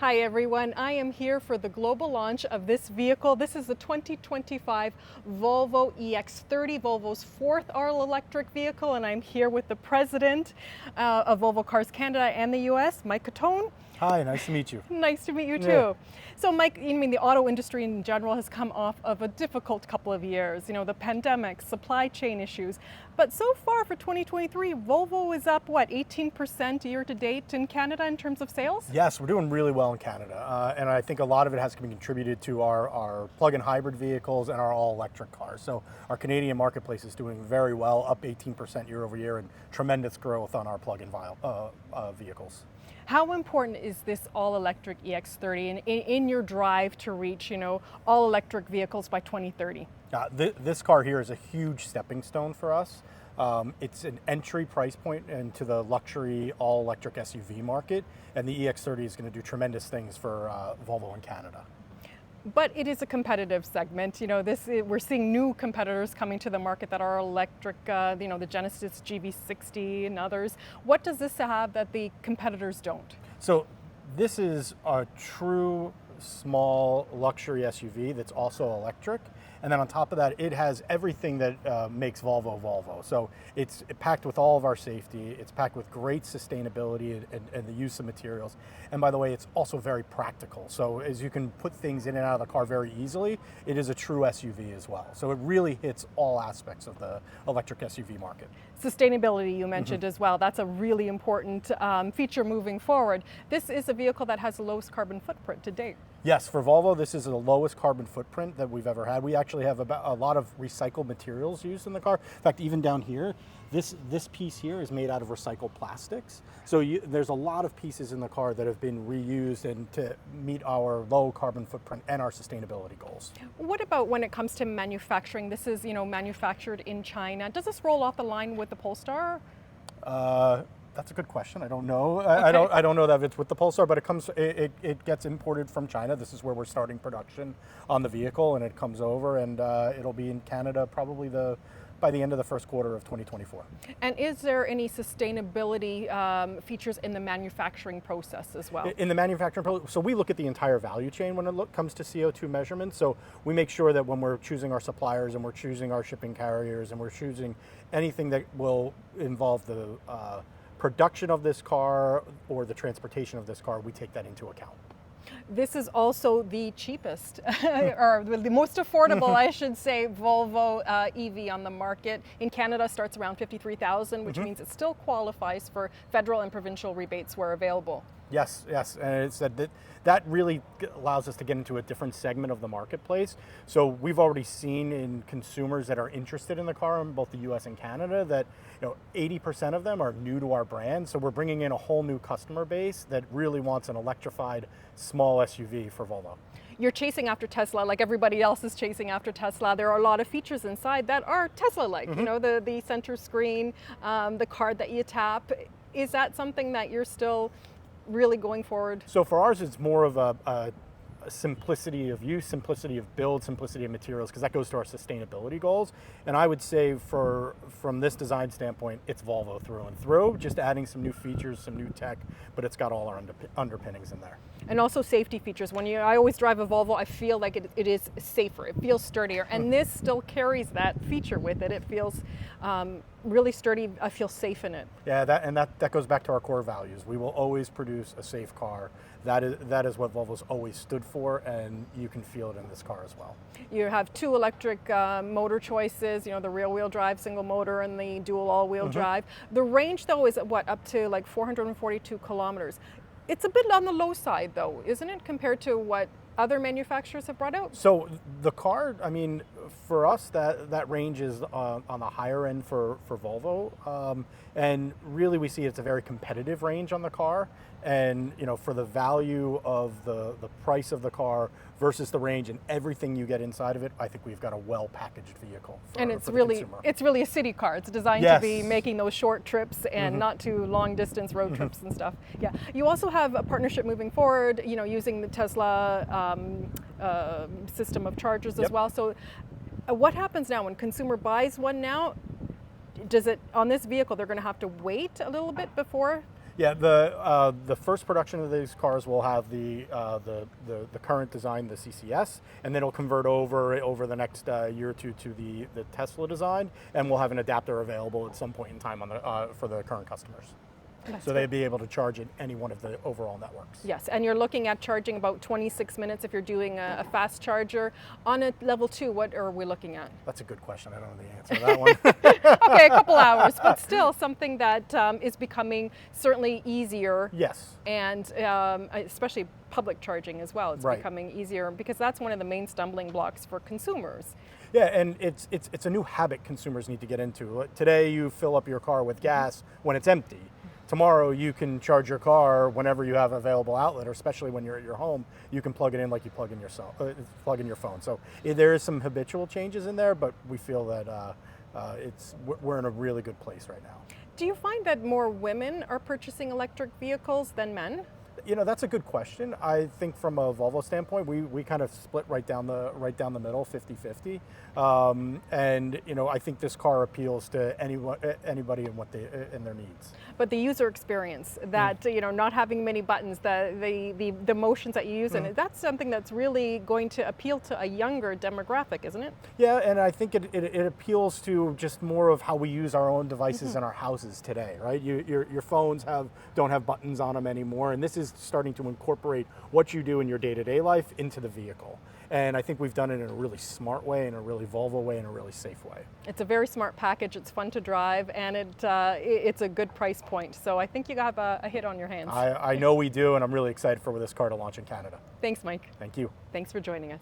Hi everyone, I am here for the global launch of this vehicle. This is the 2025 Volvo EX30, Volvo's fourth all-electric vehicle, and I'm here with the president of Volvo Cars Canada and the US, Mike Cottone. Hi, nice to meet you. Nice to meet you too. Yeah. So Mike, the auto industry in general has come off of a difficult couple of years, the pandemic, supply chain issues. But so far for 2023, Volvo is up, 18% year to date in Canada in terms of sales? Yes, we're doing really well in Canada. And I think a lot of it has been contributed to our plug-in hybrid vehicles and our all-electric cars. So our Canadian marketplace is doing very well, up 18% year over year, and tremendous growth on our plug-in vehicles. How important is this all-electric EX30 in your drive to reach, all-electric vehicles by 2030? This car here is a huge stepping stone for us. It's an entry price point into the luxury all-electric SUV market, and the EX30 is going to do tremendous things for Volvo in Canada. But it is a competitive segment. We're seeing new competitors coming to the market that are electric, the Genesis GV60 and others. What does this have that the competitors don't? So this is a true small luxury SUV that's also electric. And then on top of that, it has everything that makes Volvo Volvo. So it's packed with all of our safety. It's packed with great sustainability and the use of materials. And by the way, it's also very practical. So as you can put things in and out of the car very easily, it is a true SUV as well. So it really hits all aspects of the electric SUV market. Sustainability you mentioned as well. That's a really important feature moving forward. This is a vehicle that has the lowest carbon footprint to date. Yes, for Volvo, this is the lowest carbon footprint that we've ever had. We actually have a lot of recycled materials used in the car. In fact, even down here, this piece here is made out of recycled plastics. So there's a lot of pieces in the car that have been reused and to meet our low carbon footprint and our sustainability goals. What about when it comes to manufacturing? This is, manufactured in China. Does this roll off the line with the Polestar? That's a good question. I don't know. Okay. I don't know that it's with the Polestar, but it gets imported from China. This is where we're starting production on the vehicle, and it comes over, and it'll be in Canada probably by the end of the first quarter of 2024. And is there any sustainability features in the manufacturing process as well? In the manufacturing process, so we look at the entire value chain when it comes to CO2 measurements. So we make sure that when we're choosing our suppliers and we're choosing our shipping carriers and we're choosing anything that will involve the production of this car or the transportation of this car, we take that into account. This is also the cheapest, or the most affordable, I should say, Volvo EV on the market. In Canada, starts around $53,000, which means it still qualifies for federal and provincial rebates where available. Yes, and it's that really allows us to get into a different segment of the marketplace. So we've already seen in consumers that are interested in the car in both the US and Canada that 80% of them are new to our brand. So we're bringing in a whole new customer base that really wants an electrified small SUV for Volvo. You're chasing after Tesla like everybody else is chasing after Tesla. There are a lot of features inside that are Tesla-like, the center screen, the card that you tap. Is that something that you're still really going forward? So for ours, it's more of a simplicity of use, simplicity of build, simplicity of materials, because that goes to our sustainability goals. And I would say from this design standpoint, it's Volvo through and through, just adding some new features, some new tech, but it's got all our underpinnings in there. And also safety features. I always drive a Volvo, I feel like it is safer, it feels sturdier, and this still carries that feature with it. It feels really sturdy, I feel safe in it. Yeah, that goes back to our core values. We will always produce a safe car. That is what Volvo's always stood for, and you can feel it in this car as well. You have two electric motor choices, the rear-wheel drive single motor and the dual all-wheel drive. The range, though, is up to like 442 kilometers. It's a bit on the low side, though, isn't it, compared to what other manufacturers have brought out? So the car, for us, that range is on the higher end for Volvo. And really we see it's a very competitive range on the car. And for the value of the price of the car versus the range and everything you get inside of it, I think we've got a well-packaged vehicle for the consumer. It's really a city car. It's designed to be making those short trips and not too long distance road trips and stuff. Yeah. You also have a partnership moving forward, using the Tesla system of chargers as well. So what happens now when consumer buys one now? Does it, on this vehicle, they're going to have to wait a little bit before Yeah, the first production of these cars will have the current design, the CCS, and then it'll convert over the next year or two to the Tesla design, and we'll have an adapter available at some point in time on for the current customers. So they'd be able to charge at any one of the overall networks. Yes, and you're looking at charging about 26 minutes if you're doing a fast charger. On a level 2, what are we looking at? That's a good question. I don't know the answer to that one. Okay, a couple hours, but still something that is becoming certainly easier. Yes. And especially public charging as well. It's becoming easier because that's one of the main stumbling blocks for consumers. Yeah, and it's a new habit consumers need to get into. Today you fill up your car with gas when it's empty. Tomorrow you can charge your car whenever you have an available outlet, or especially when you're at your home, you can plug it in like you plug in your phone. So there is some habitual changes in there, but we feel that we're in a really good place right now. Do you find that more women are purchasing electric vehicles than men? You know, that's a good question. I think from a Volvo standpoint, we kind of split right down the middle, 50-50. And you know, I think this car appeals to anybody in their needs. But the user experience, that you know, not having many buttons, the motions that you use in it, that's something that's really going to appeal to a younger demographic, isn't it? Yeah, and I think it appeals to just more of how we use our own devices in our houses today, right? Your phones don't have buttons on them anymore, and this is starting to incorporate what you do in your day-to-day life into the vehicle. And I think we've done it in a really smart way, in a really Volvo way, in a really safe way. It's a very smart package. It's fun to drive, and it's a good price point. So I think you have a hit on your hands. I know we do, and I'm really excited for this car to launch in Canada. Thanks, Mike. Thank you. Thanks for joining us.